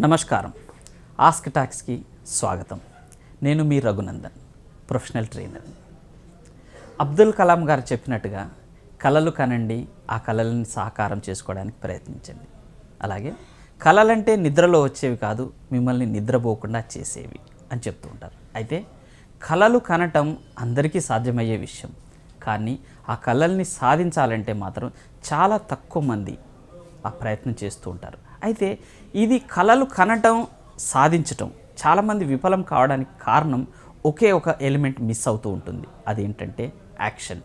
నమస్కారం. ఆస్క్ టాక్స్కి స్వాగతం. నేను మీ రఘునందన్, ప్రొఫెషనల్ ట్రైనర్. అబ్దుల్ కలాం గారు చెప్పినట్టుగా కలలు కనండి, ఆ కలలను సాకారం చేసుకోవడానికి ప్రయత్నించండి. అలాగే కలలంటే నిద్రలో వచ్చేవి కాదు, మిమ్మల్ని నిద్రపోకుండా చేసేవి అని చెప్తూ ఉంటారు. అయితే కలలు కనటం అందరికీ సాధ్యమయ్యే విషయం, కానీ ఆ కలల్ని సాధించాలంటే మాత్రం చాలా తక్కువ మంది ఆ ప్రయత్నం చేస్తూ ఉంటారు. అయితే ఇది కలలు కనటం సాధించటం చాలామంది విఫలం కావడానికి కారణం ఒకే ఒక ఎలిమెంట్ మిస్ అవుతూ ఉంటుంది. అదేంటంటే యాక్షన్.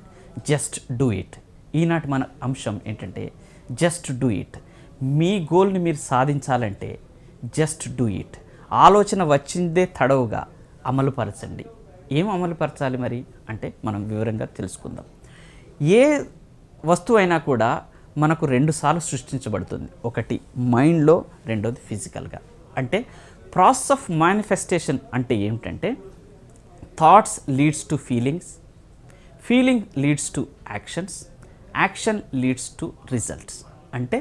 Just do it. ఈనాటి మన అంశం ఏంటంటే జస్ట్ డూ ఇట్. మీ గోల్ని మీరు సాధించాలంటే జస్ట్ డూ ఇట్. ఆలోచన వచ్చిందే తడవుగా అమలుపరచండి. ఏం అమలుపరచాలి మరి అంటే మనం వివరంగా తెలుసుకుందాం. ఏ వస్తువు అయినా కూడా మనకు రెండుసార్లు సృష్టించబడుతుంది. ఒకటి మైండ్లో, రెండోది ఫిజికల్గా. అంటే ప్రాసెస్ ఆఫ్ మేనిఫెస్టేషన్ అంటే ఏమిటంటే thoughts leads to feelings, feeling leads to actions, action leads to results. అంటే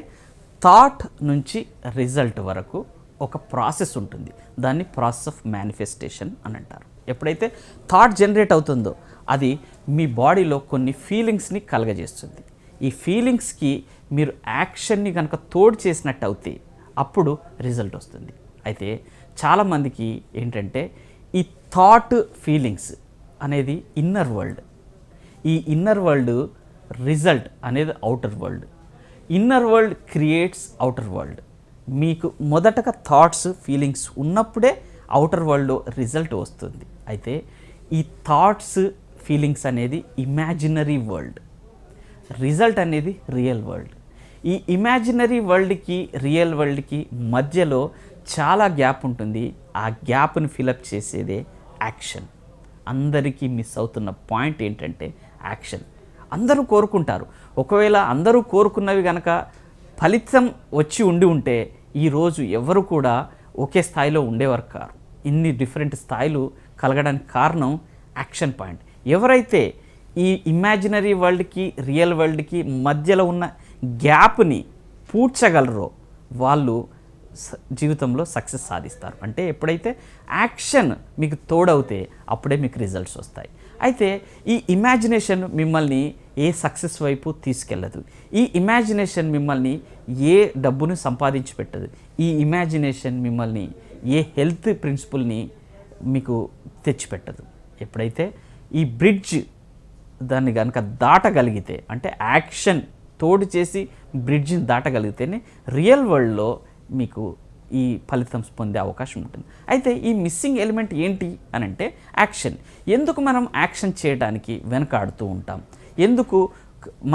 థాట్ నుంచి రిజల్ట్ వరకు ఒక ప్రాసెస్ ఉంటుంది. దాన్ని ప్రాసెస్ ఆఫ్ మేనిఫెస్టేషన్ అని అంటారు. ఎప్పుడైతే థాట్ జనరేట్ అవుతుందో అది మీ బాడీలో కొన్ని ఫీలింగ్స్ని కలగజేస్తుంది. ఈ ఫీలింగ్స్కి మీరు యాక్షన్ని కనుక తోడు చేసినట్టు అవుతే అప్పుడు రిజల్ట్ వస్తుంది. అయితే చాలామందికి ఏంటంటే ఈ థాట్ ఫీలింగ్స్ అనేది ఇన్నర్ వరల్డ్, ఈ ఇన్నర్ వరల్డ్ రిజల్ట్ అనేది outer world. Inner world creates outer world. మీకు మొదటగా థాట్స్ ఫీలింగ్స్ ఉన్నప్పుడే అవుటర్ వరల్డ్లో రిజల్ట్ వస్తుంది. అయితే ఈ థాట్స్ ఫీలింగ్స్ అనేది ఇమాజినరీ వరల్డ్, రిజల్ట్ అనేది రియల్ వరల్డ్. ఈ ఇమాజినరీ వరల్డ్కి రియల్ వరల్డ్కి మధ్యలో చాలా గ్యాప్ ఉంటుంది. ఆ గ్యాప్ని ఫిలప్ చేసేదే యాక్షన్. అందరికీ మిస్ అవుతున్న పాయింట్ ఏంటంటే యాక్షన్. అందరూ కోరుకుంటారు. ఒకవేళ అందరూ కోరుకున్నవి కనుక ఫలితం వచ్చి ఉంటే ఈరోజు ఎవరు కూడా ఒకే స్థాయిలో ఉండేవారు కారు. ఇన్ని డిఫరెంట్ స్థాయిలు కలగడానికి కారణం యాక్షన్ పాయింట్. ఎవరైతే ఈ ఇమాజినరీ వరల్డ్కి రియల్ వరల్డ్కి మధ్యలో ఉన్న గ్యాప్ని పూడ్చగలరో వాళ్ళు జీవితంలో సక్సెస్ సాధిస్తారు. అంటే ఎప్పుడైతే యాక్షన్ మీకు తోడవుతే అప్పుడే మీకు రిజల్ట్స్ వస్తాయి. అయితే ఈ ఇమాజినేషన్ మిమ్మల్ని ఏ సక్సెస్ వైపు తీసుకెళ్ళదు. ఈ ఇమాజినేషన్ మిమ్మల్ని ఏ డబ్బును సంపాదించి పెట్టదు. ఈ ఇమాజినేషన్ మిమ్మల్ని ఏ హెల్త్ ప్రిన్సిపల్ని మీకు తెచ్చిపెట్టదు. ఎప్పుడైతే ఈ బ్రిడ్జ్ దాన్ని కనుక దాటగలిగితే, అంటే యాక్షన్ తోడు చేసి బ్రిడ్జిని దాటగలిగితేనే రియల్ వరల్డ్లో మీకు ఈ ఫలితం పొందే అవకాశం ఉంటుంది. అయితే ఈ మిస్సింగ్ ఎలిమెంట్ ఏంటి అని అంటే యాక్షన్. ఎందుకు మనం యాక్షన్ చేయడానికి వెనకాడుతూ ఉంటాం? ఎందుకు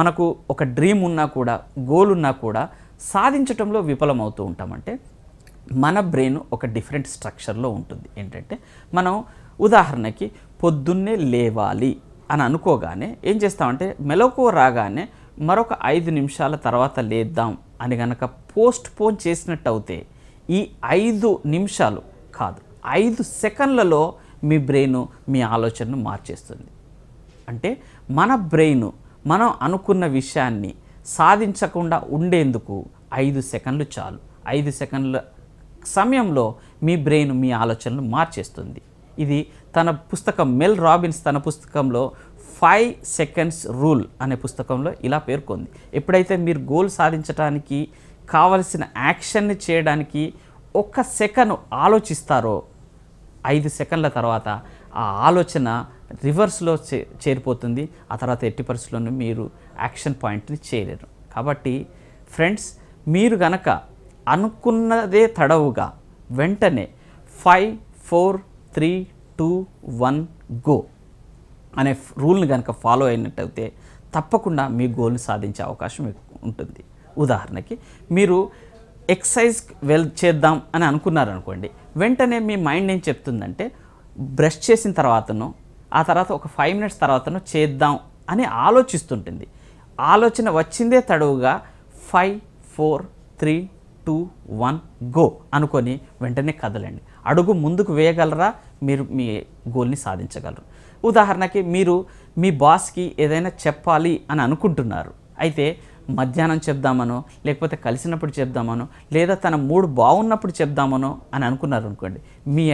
మనకు ఒక డ్రీమ్ ఉన్నా కూడా, గోల్ ఉన్నా కూడా సాధించటంలో విఫలమవుతూ ఉంటామంటే మన బ్రెయిన్ ఒక డిఫరెంట్ స్ట్రక్చర్లో ఉంటుంది. ఏంటంటే మనం ఉదాహరణకి పొద్దున్నే లేవాలి అని అనుకోగానే ఏం చేస్తామంటే మెలకువ రాగానే మరొక 5 నిమిషాల తర్వాత లేద్దాం అని కనుక పోస్ట్ పోన్ చేసినట్టు అవుతే ఈ 5 నిమిషాలు కాదు, 5 సెకండ్లలో మీ బ్రెయిన్ మీ ఆలోచనను మార్చేస్తుంది. అంటే మన బ్రెయిన్ మనం అనుకున్న విషయాన్ని సాధించకుండా ఉండేందుకు 5 సెకండ్లు చాలు. 5 సెకండ్ల సమయంలో మీ బ్రెయిన్ మీ ఆలోచనలు మార్చేస్తుంది. ఇది తన పుస్తకం మెల్ రాబిన్స్ తన పుస్తకంలో 5 సెకండ్స్ రూల్ అనే పుస్తకంలో ఇలా పేర్కొంది. ఎప్పుడైతే మీరు గోల్ సాధించడానికి కావలసిన యాక్షన్ని చేయడానికి 1 సెకండ్ ఆలోచిస్తారో 5 సెకండ్ల తర్వాత ఆ ఆలోచన రివర్స్లో చేరిపోతుంది. ఆ తర్వాత ఎట్టి పరిస్థితుల్లోనూ మీరు యాక్షన్ పాయింట్ని చేయలేరు. కాబట్టి ఫ్రెండ్స్, మీరు గనక అనుకున్నదే తడవుగా వెంటనే 5, 4, 3, 2, 1 గో అనే రూల్ని కనుక ఫాలో అయినట్టయితే తప్పకుండా మీ గోల్ని సాధించే అవకాశం ఉంటుంది. ఉదాహరణకి మీరు ఎక్సర్సైజ్ చేద్దాం అని అనుకున్నారనుకోండి, వెంటనే మీ మైండ్ ఏం చెప్తుందంటే బ్రష్ చేసిన తర్వాతనో ఆ తర్వాత ఒక 5 మినిట్స్ తర్వాతనో చేద్దాం అని ఆలోచిస్తుంటుంది. ఆలోచన వచ్చిందే తడవుగా 5, 4, 3, 2, 1 గో అనుకొని వెంటనే కదలండి. అడుగు ముందుకు వేయగలరా, మీరు మీ గోల్ని సాధించగలరు. ఉదాహరణకి మీరు మీ బాస్కి ఏదైనా చెప్పాలి అని అనుకుంటున్నారు. అయితే మధ్యాహ్నం చెప్దామనో లేకపోతే కలిసినప్పుడు చెప్దామనో లేదా తన మూడ్ బాగున్నప్పుడు చెప్దామనో అని అనుకున్నారు అనుకోండి, మీ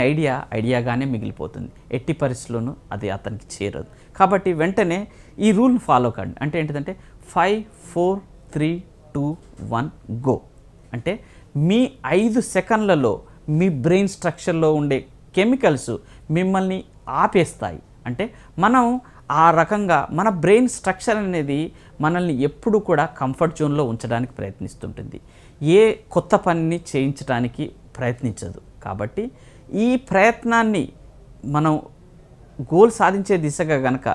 ఐడియాగానే మిగిలిపోతుంది. ఎట్టి పరిస్థితుల్లోనూ అది అతనికి చేరదు. కాబట్టి వెంటనే ఈ రూల్ని ఫాలో కండి. అంటే ఏంటిదంటే 5 4 3 2 1 గో. అంటే మీ 5 సెకండ్లలో మీ బ్రెయిన్ స్ట్రక్చర్లో ఉండే కెమికల్స్ మిమ్మల్ని ఆపేస్తాయి. అంటే మనం ఆ రకంగా మన బ్రెయిన్ స్ట్రక్చర్ అనేది మనల్ని ఎప్పుడు కూడా కంఫర్ట్ జోన్లో ఉంచడానికి ప్రయత్నిస్తుంటుంది. ఏ కొత్త పనిని చేయించడానికి ప్రయత్నించదు. కాబట్టి ఈ ప్రయత్నాన్ని మనం గోల్ సాధించే దిశగా గనక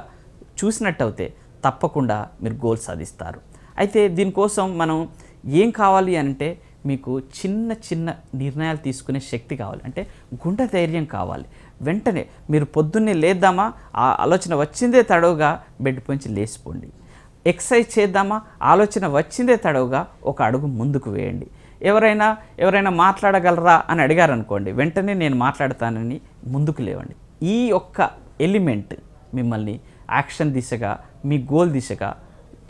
చూసినట్టయితే తప్పకుండా మీరు గోల్ సాధిస్తారు. అయితే దీనికోసం మనం ఏం కావాలి అంటే మీకు చిన్న చిన్న నిర్ణయాలు తీసుకునే శక్తి కావాలి. అంటే గుండె ధైర్యం కావాలి. వెంటనే మీరు పొద్దున్నే లేద్దామా, ఆ ఆలోచన వచ్చిందే తడవుగా బెడ్ నుంచి లేచిపోండి. ఎక్సర్సైజ్ చేద్దామా, ఆలోచన వచ్చిందే తడవుగా ఒక అడుగు ముందుకు వేయండి. ఎవరైనా మాట్లాడగలరా అని అడిగారనుకోండి, వెంటనే నేను మాట్లాడతానని ముందుకు లేవండి. ఈ ఒక్క ఎలిమెంట్ మిమ్మల్ని యాక్షన్ దిశగా మీ గోల్ దిశగా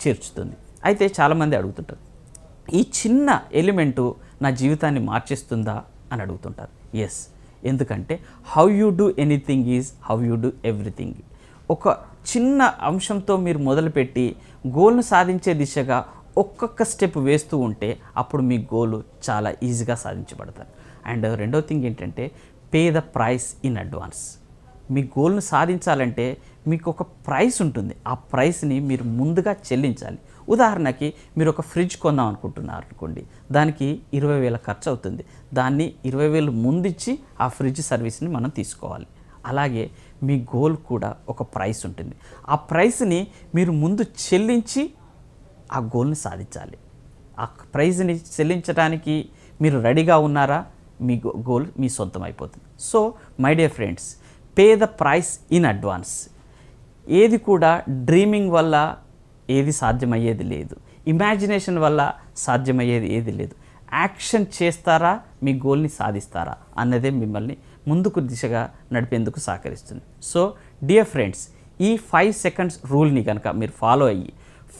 చేర్చుతుంది. అయితే చాలామంది అడుగుతుంటారు, ఈ చిన్న ఎలిమెంటు నా జీవితాన్ని మార్చేస్తుందా అని అడుగుతుంటారు. ఎస్, ఎందుకంటే how you do anything is how you do everything. ఒక చిన్న అంశంతో మీరు మొదలుపెట్టి గోల్ను సాధించే దిశగా ఒక్కొక్క స్టెప్ వేస్తూ ఉంటే అప్పుడు మీ గోలు చాలా ఈజీగా సాధించబడతారు. అండ్ రెండో థింగ్ ఏంటంటే pay the price in advance. మీ గోల్ను సాధించాలంటే మీకు ఒక ప్రైస్ ఉంటుంది. ఆ ప్రైస్ని మీరు ముందుగా చెల్లించాలి. ఉదాహరణకి మీరు ఒక ఫ్రిడ్జ్ కొందాం అనుకుంటున్నారు అనుకోండి, దానికి 20,000 ఖర్చు అవుతుంది. దాన్ని 20,000 ముందిచ్చి ఆ ఫ్రిడ్జ్ సర్వీస్ని మనం తీసుకోవాలి. అలాగే మీ గోల్ కూడా ఒక ప్రైస్ ఉంటుంది. ఆ ప్రైస్ని మీరు ముందు చెల్లించి ఆ గోల్ని సాధించాలి. ఆ ప్రైజ్ని చెల్లించడానికి మీరు రెడీగా ఉన్నారా, మీ గోల్ మీ సొంతం అయిపోతుంది. So my dear friends, pay the price in advance. ఏది కూడా డ్రీమింగ్ వల్ల ఏది సాధ్యమయ్యేది లేదు, ఇమాజినేషన్ వల్ల సాధ్యమయ్యేది ఏది లేదు. యాక్షన్ చేస్తారా, మీ గోల్ని సాధిస్తారా అన్నదే మిమ్మల్ని ముందుకు దిశగా నడిపేందుకు సహకరిస్తుంది. సో డియర్ ఫ్రెండ్స్, ఈ 5 సెకండ్స్ రూల్ని కనుక మీరు ఫాలో అయ్యి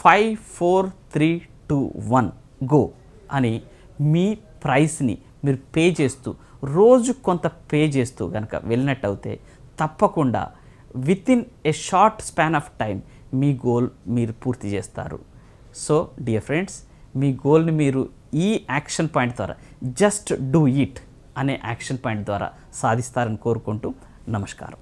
5 4 3 2 1 గో అని మీ ప్రైస్ని మీరు పే చేస్తూ రోజు కొంత పే చేస్తూ కనుక వెళ్ళినట్టయితే తప్పకుండా within A short span of time me goal మీరు పూర్తి చేస్తారు. సో డియర్ ఫ్రెండ్స్, మీ గోల్ని మీరు ఈ యాక్షన్ పాయింట్ ద్వారా, జస్ట్ డూ ఇట్ అనే యాక్షన్ పాయింట్ ద్వారా సాధిస్తారని కోరుకుంటూ నమస్కారం.